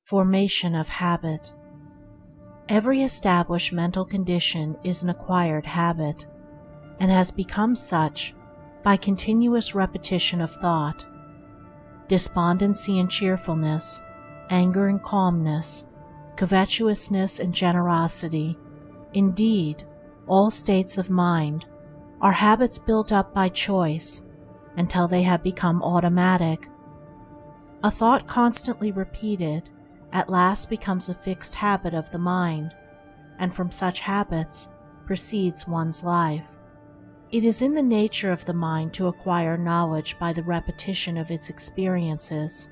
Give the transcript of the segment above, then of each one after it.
Formation of habit. Every established mental condition is an acquired habit, and has become such by continuous repetition of thought. Despondency and cheerfulness, anger and calmness, covetousness and generosity, indeed, all states of mind, are habits built up by choice until they have become automatic. A thought constantly repeated at last becomes a fixed habit of the mind, and from such habits proceeds one's life. It is in the nature of the mind to acquire knowledge by the repetition of its experiences.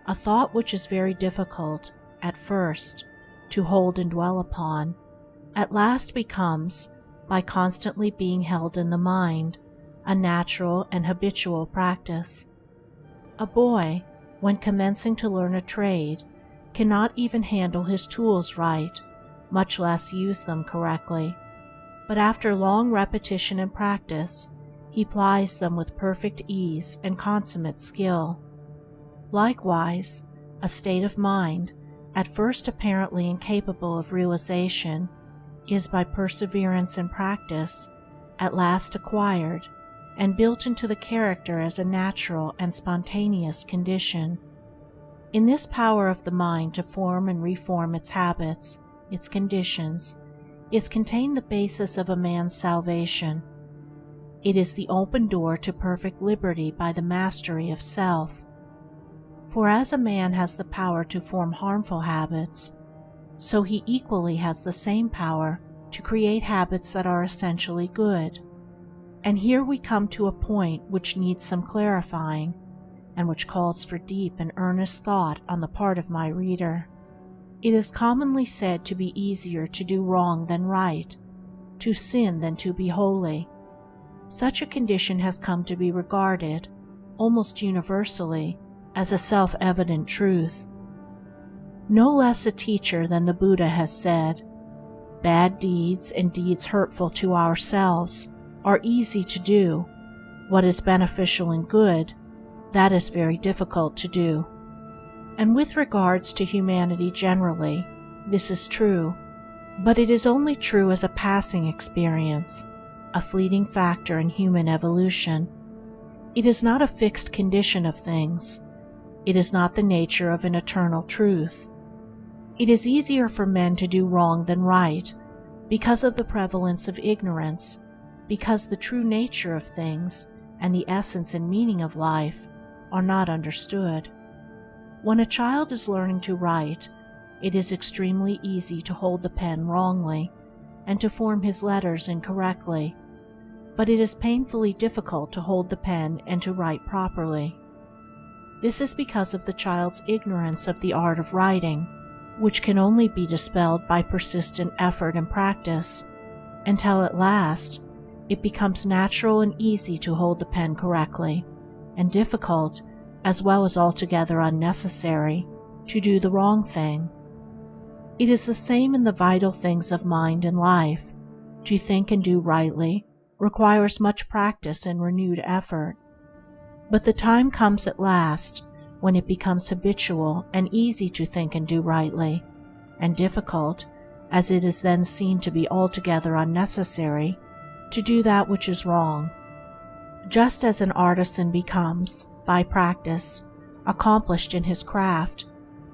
A thought which is very difficult, at first, to hold and dwell upon, at last becomes, by constantly being held in the mind, a natural and habitual practice. A boy, when commencing to learn a trade, cannot even handle his tools right, much less use them correctly, but after long repetition and practice, he plies them with perfect ease and consummate skill. Likewise, a state of mind, at first apparently incapable of realization, is by perseverance and practice at last acquired and built into the character as a natural and spontaneous condition. In this power of the mind to form and reform its habits, its conditions, is contained the basis of a man's salvation. It is the open door to perfect liberty by the mastery of self. For as a man has the power to form harmful habits, so he equally has the same power to create habits that are essentially good. And here we come to a point which needs some clarifying, and which calls for deep and earnest thought on the part of my reader. It is commonly said to be easier to do wrong than right, to sin than to be holy. Such a condition has come to be regarded, almost universally, as a self-evident truth. No less a teacher than the Buddha has said, "Bad deeds and deeds hurtful to ourselves are easy to do. What is beneficial and good, that is very difficult to do." And with regards to humanity generally, this is true, but it is only true as a passing experience, a fleeting factor in human evolution. It is not a fixed condition of things. It is not the nature of an eternal truth. It is easier for men to do wrong than right, because of the prevalence of ignorance, because the true nature of things and the essence and meaning of life are not understood. When a child is learning to write, it is extremely easy to hold the pen wrongly and to form his letters incorrectly, but it is painfully difficult to hold the pen and to write properly. This is because of the child's ignorance of the art of writing, which can only be dispelled by persistent effort and practice, until at last it becomes natural and easy to hold the pen correctly, and difficult, as well as altogether unnecessary, to do the wrong thing. It is the same in the vital things of mind and life. To think and do rightly requires much practice and renewed effort. But the time comes at last when it becomes habitual and easy to think and do rightly, and difficult, as it is then seen to be altogether unnecessary, to do that which is wrong. Just as an artisan becomes, by practice, accomplished in his craft,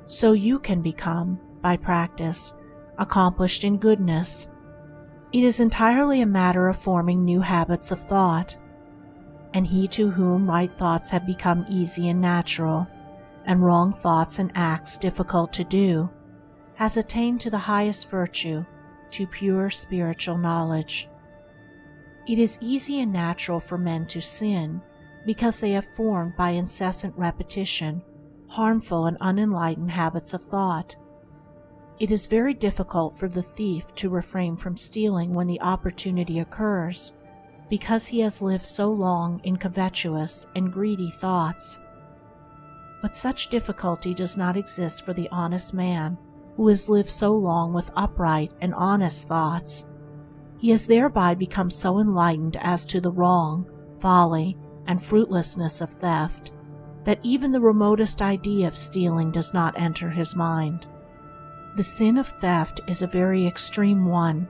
so you can become, by practice, accomplished in goodness. It is entirely a matter of forming new habits of thought, and he to whom right thoughts have become easy and natural, and wrong thoughts and acts difficult to do, has attained to the highest virtue, to pure spiritual knowledge. It is easy and natural for men to sin, because they have formed by incessant repetition harmful and unenlightened habits of thought. It is very difficult for the thief to refrain from stealing when the opportunity occurs, because he has lived so long in covetous and greedy thoughts. But such difficulty does not exist for the honest man who has lived so long with upright and honest thoughts. He has thereby become so enlightened as to the wrong, folly, and fruitlessness of theft, that even the remotest idea of stealing does not enter his mind. The sin of theft is a very extreme one,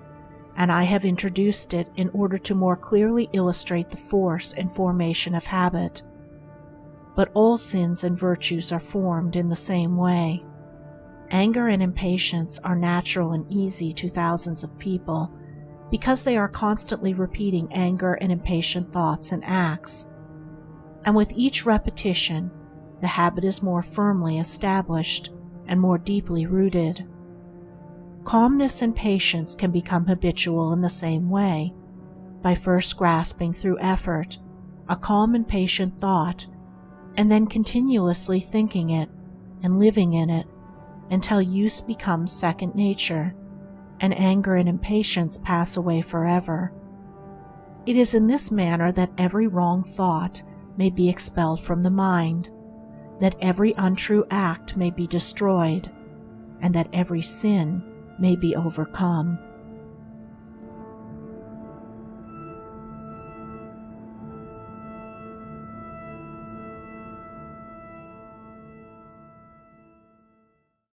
and I have introduced it in order to more clearly illustrate the force and formation of habit. But all sins and virtues are formed in the same way. Anger and impatience are natural and easy to thousands of people because they are constantly repeating anger and impatient thoughts and acts. And with each repetition, the habit is more firmly established and more deeply rooted. Calmness and patience can become habitual in the same way, by first grasping through effort a calm and patient thought, and then continuously thinking it and living in it until use becomes second nature, and anger and impatience pass away forever. It is in this manner that every wrong thought may be expelled from the mind, that every untrue act may be destroyed, and that every sin may be overcome.